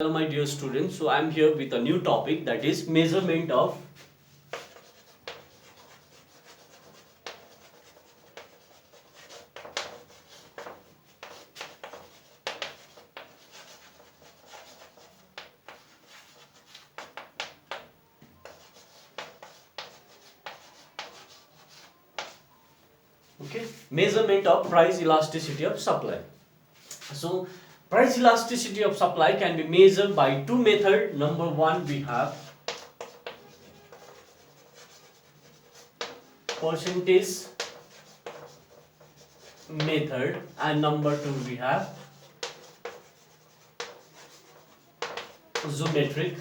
Hello my dear students, so I am here with a new topic, that is measurement of measurement of price elasticity of supply. So price elasticity of supply can be measured by two methods. Number one, we have percentage method, and number two, we have geometric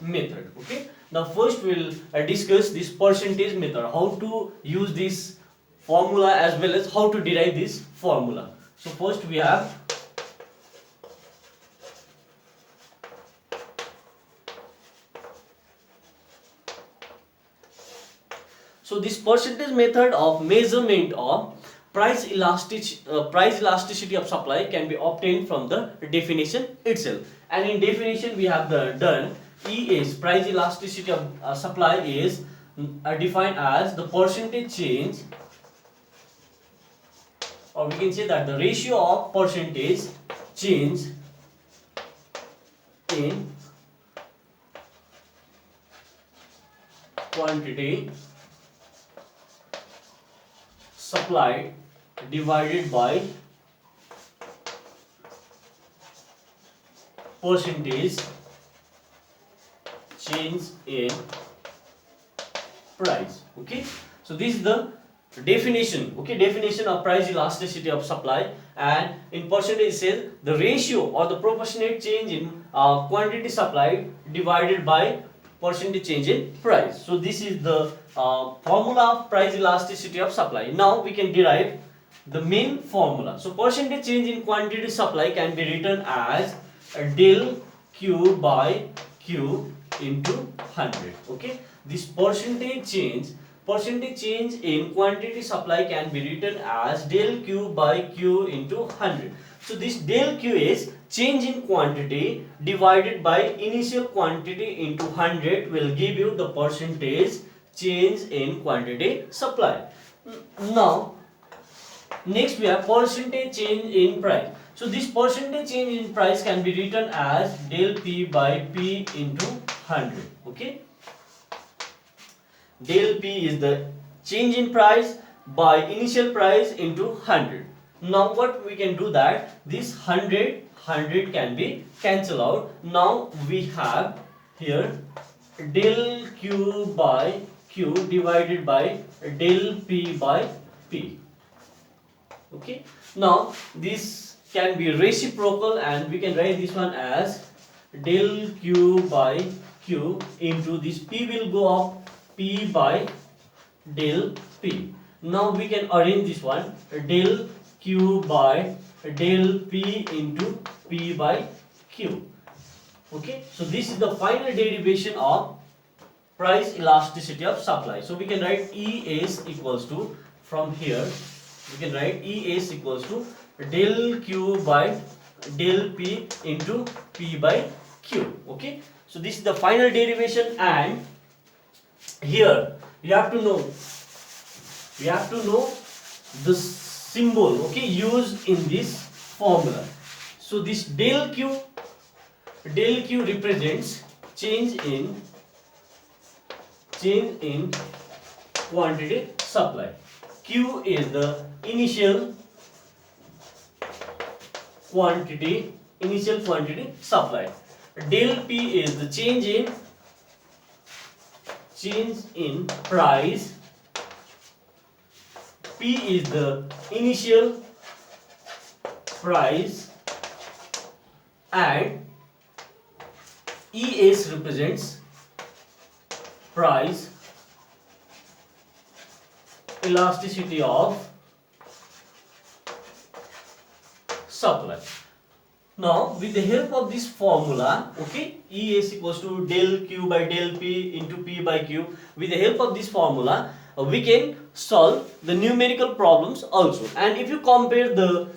method. Okay, now first we'll discuss this percentage method, how to use this formula as well as how to derive this formula. So first we have this percentage method of measurement of price elasticity of supply can be obtained from the definition itself. And in definition we have done E is price elasticity of supply is defined as the percentage change, or we can say that the ratio of percentage change in quantity supplied divided by percentage change in price. Okay, so this is the definition. Okay, definition of price elasticity of supply, and in percentage says the ratio or the proportionate change in quantity supplied divided by percentage change in price. So this is the formula of price elasticity of supply. Now we can derive the main formula. So percentage change in quantity supply can be written as del Q by Q into 100. Okay, this percentage change in quantity supply can be written as del Q by Q into 100. So this del Q is change in quantity divided by initial quantity into 100 will give you the percentage change in quantity supply. Now next we have percentage change in price. So this percentage change in price can be written as del P by P into 100. Okay, del P is the change in price by initial price into 100. Now what we can do, that this 100 can be cancelled out. Now we have here del Q by Q divided by del P by P. Okay, now this can be reciprocal, and we can write this one as del Q by Q into this P will go up P by del P. Now we can arrange this one del Q by del P into P by Q. Okay, so this is the final derivation of price elasticity of supply. So we can write E is equals to, from here we can write E is equals to del Q by del P into P by Q. Okay, so this is the final derivation, and here you have to know the symbol, okay, used in this formula. So this del Q represents change in quantity supply. Q is the initial quantity supply. Del P is the change in price. P is the initial price, and ES represents price elasticity of supply. Now with the help of this formula, okay, E is equals to del Q by del P into P by Q. With the help of this formula, we can solve the numerical problems also. And if you compare the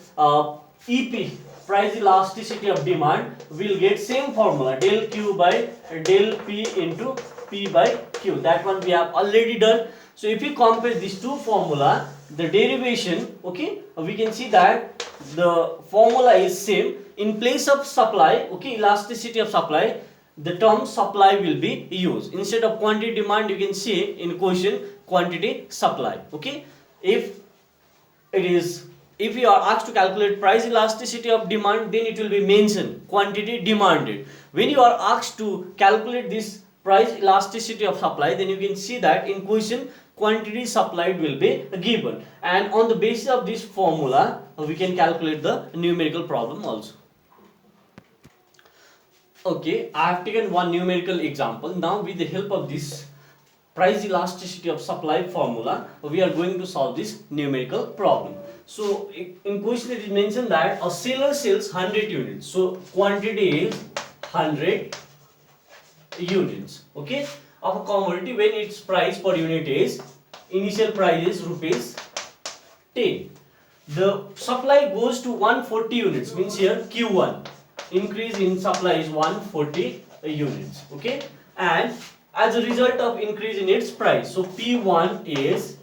EP price elasticity of demand, we'll get same formula, del Q by del P into P by Q. That one we have already done. So if you compare these two formula, the derivation, okay, we can see that the formula is same. In place of supply, okay, elasticity of supply, the term supply will be used. Instead of quantity demand, you can see in question quantity supply. Okay, if it is, if you are asked to calculate price elasticity of demand, then it will be mentioned quantity demanded. When you are asked to calculate this price elasticity of supply, then you can see that in question quantity supplied will be given, and on the basis of this formula we can calculate the numerical problem also. Okay, I have taken one numerical example. Now with the help of this price elasticity of supply formula, we are going to solve this numerical problem. So in question it is mentioned that a seller sells 100 units. So quantity is 100 units, okay, of a commodity when its price per unit is, initial price is rupees 10. The supply goes to 140 units, means here Q1 increase in supply is 140 units, okay, and as a result of increase in its price, so P1 is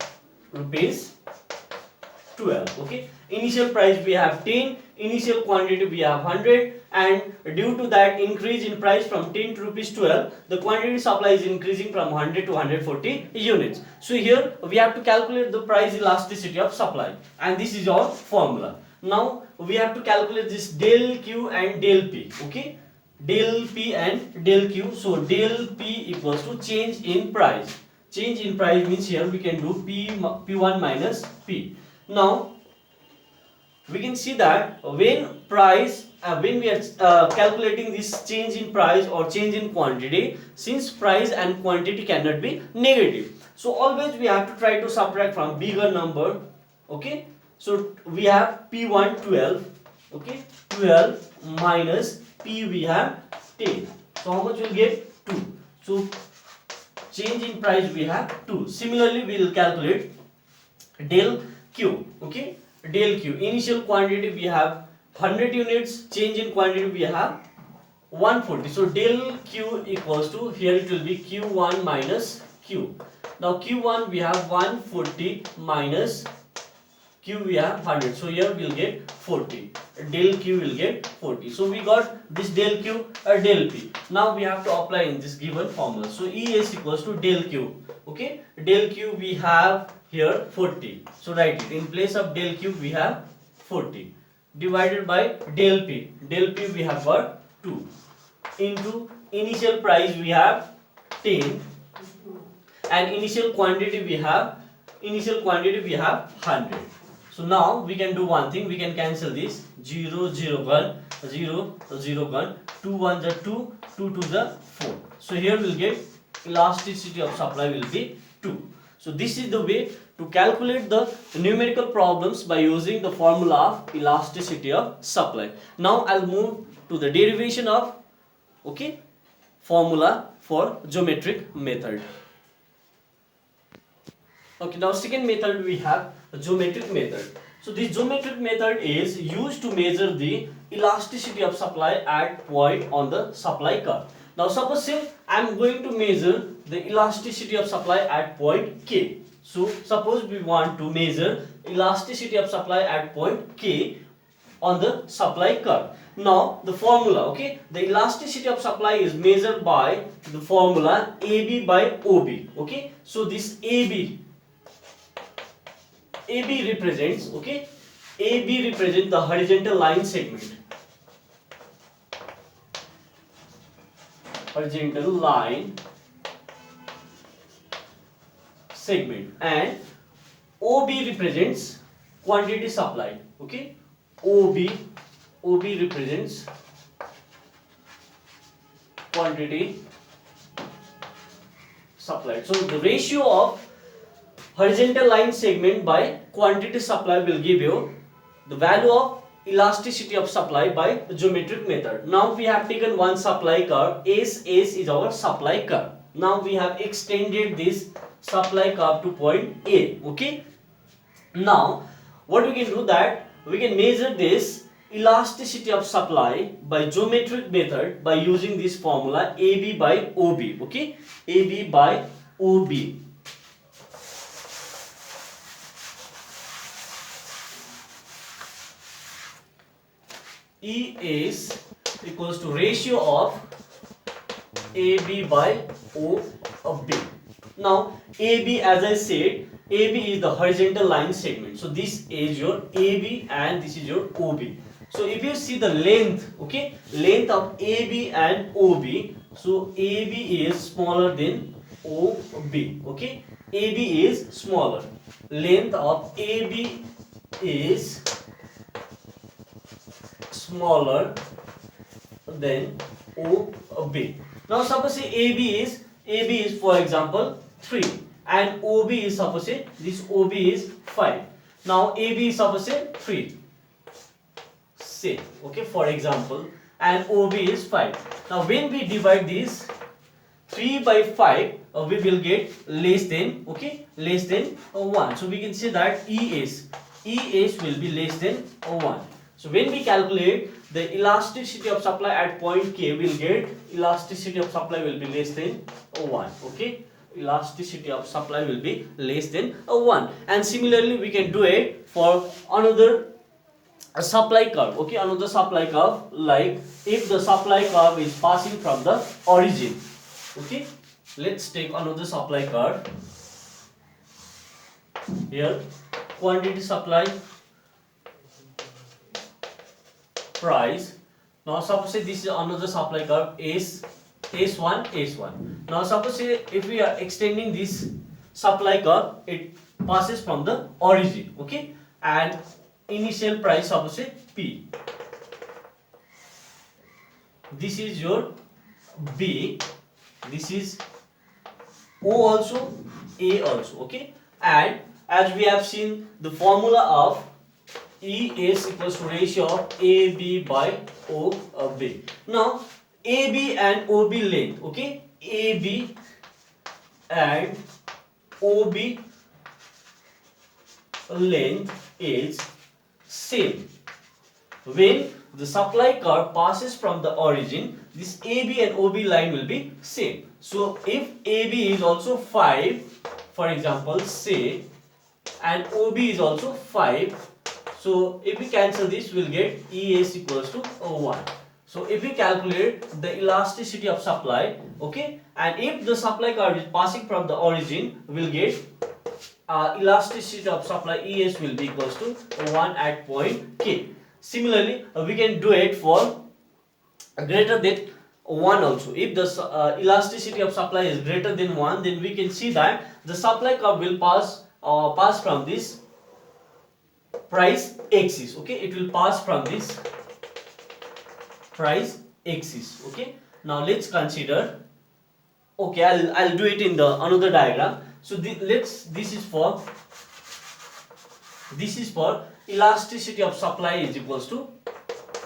rupees 12, okay. Initial price we have 10, initial quantity we have 100, and due to that increase in price from 10 to rupees 12, the quantity supply is increasing from 100 to 140 units. So here we have to calculate the price elasticity of supply, and this is our formula. Now we have to calculate this del Q and del P, okay, del P and del Q. So del P equals to change in price. Change in price means here we can do P1 minus P. Now we can see that when we are calculating this change in price or change in quantity, since price and quantity cannot be negative, so always we have to try to subtract from bigger number, okay. So we have P1 12, okay, 12 minus P we have 10. So how much will get? 2. So change in price we have 2. Similarly we will calculate del Q, okay, del Q. Initial quantity we have 100 units, change in quantity we have 140. So del Q equals to, here it will be Q1 minus Q. Now Q1 we have 140 minus Q we have 100. So here we will get 40. Del Q will get 40. So we got this del Q or del P. Now we have to apply in this given formula. So E is equals to del Q. Okay, del Q we have here 40. So write it. In place of del Q we have 40 divided by del P. Del P we have got 2 into initial price we have 10 and initial quantity we have 100. So now we can do one thing, we can cancel this 0 0 1 0 0 1, 2 1 are 2, 2 2 are 4. So here we will get elasticity of supply will be 2. So this is the way to calculate the numerical problems by using the formula of elasticity of supply. Now I'll move to the derivation of, okay, formula for geometric method. Okay, now second method we have a geometric method. So this geometric method is used to measure the elasticity of supply at point on the supply curve. Now suppose say I am going to measure the elasticity of supply at point K. So suppose we want to measure elasticity of supply at point K on the supply curve. Now the formula, okay, the elasticity of supply is measured by the formula AB by OB, okay. So this AB represents, okay, AB represents the horizontal line segment, horizontal line segment, and OB represents quantity supplied, okay. OB represents quantity supplied. So the ratio of horizontal line segment by quantity supply will give you the value of elasticity of supply by geometric method. Now we have taken one supply curve, S is our supply curve. Now we have extended this supply curve to point A, okay. Now what we can do that we can measure this elasticity of supply by geometric method by using this formula AB by OB. Okay, AB by OB. E is equals to ratio of AB by OB. Now AB, as I said, AB is the horizontal line segment. So this is your AB and this is your OB. So if you see the length, okay, length of AB and OB, so AB is smaller than OB, okay, AB is smaller, length of AB is smaller than OB. Now suppose say AB is for example 3 and OB is suppose say this OB is 5. Now AB is suppose say 3. Say, okay, for example, and OB is 5. Now when we divide this 3 by 5, we will get less than, okay, less than 1. So we can say that ES will be less than 1. So when we calculate the elasticity of supply at point K, we'll get elasticity of supply will be less than 1. Okay, elasticity of supply will be less than 1. And similarly, we can do it for another supply curve. Okay, another supply curve, like if the supply curve is passing from the origin. Okay, let's take another supply curve. Here, quantity supply, price. Now suppose say this is another supply curve S1. Now suppose say if we are extending this supply curve, it passes from the origin, okay, and initial price suppose say P. This is your B, this is O also, A also, okay, and as we have seen the formula of E is equals to ratio of AB by OB. Now AB and OB length, okay, AB and OB length is same. When the supply curve passes from the origin, this AB and OB line will be same. So if AB is also 5, for example, say, and OB is also 5, so if we cancel this, we'll get ES equals to 1. So if we calculate the elasticity of supply, okay, and if the supply curve is passing from the origin, we'll get elasticity of supply ES will be equals to 1 at point K. Similarly, we can do it for greater than 1 also. If the elasticity of supply is greater than 1, then we can see that the supply curve will pass from this price axis, okay, it will pass from this price axis, okay. Now let's consider, okay, I'll do it in the another diagram. So this is for elasticity of supply is equals to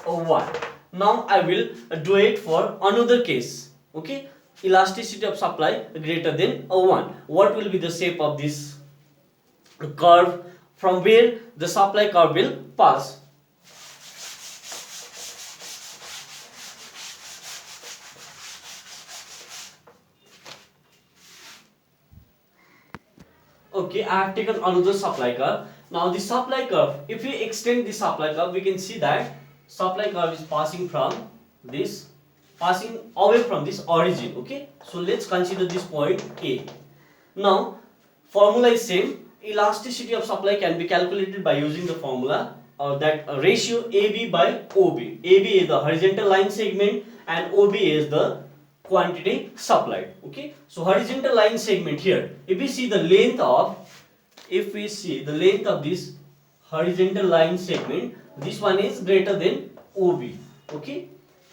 1. Now I will do it for another case, okay, elasticity of supply greater than 1. What will be the shape of this curve from where the supply curve will pass? Okay, I have taken another supply curve. Now the supply curve, if we extend the supply curve, we can see that supply curve is passing away from this origin, okay. So let's consider this point A. Now formula is same. Elasticity of supply can be calculated by using the formula that ratio AB by OB. AB is the horizontal line segment and OB is the quantity supplied, okay. So horizontal line segment here, if we see the length of this horizontal line segment, this one is greater than OB, okay.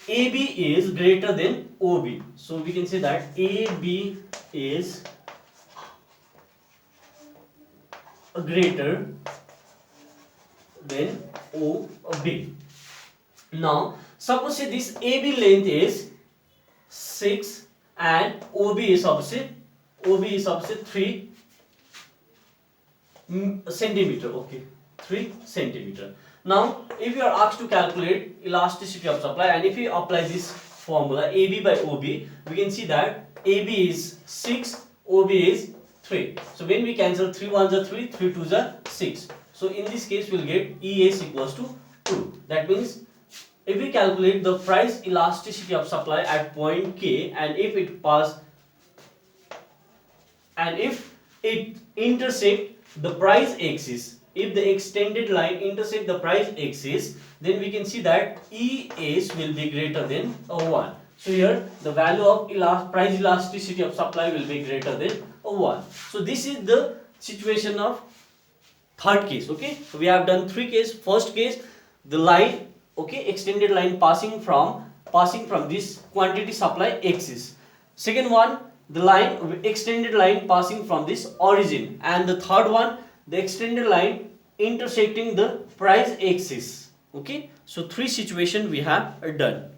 AB is greater than OB, so we can say that AB is greater than OB. Now suppose this AB length is 6 and OB is opposite 3 centimeter, okay, 3 centimeter. Now, if you are asked to calculate elasticity of supply, and if you apply this formula AB by OB, we can see that AB is 6, OB is 3. So when we cancel 3 ones are 3, 3 twos are 6. So in this case, we'll get ES equals to 2. That means if we calculate the price elasticity of supply at point K, and if it intersect the price axis, if the extended line intersect the price axis, then we can see that ES will be greater than 1. So here the value of price elasticity of supply will be greater than 1. So this is the situation of third case. Okay, so we have done 3 cases. First case, the line, okay, extended line passing from this quantity supply axis. Second one, the line, extended line passing from this origin, and the third one, the extended line intersecting the price axis. Okay, so 3 situations we have done.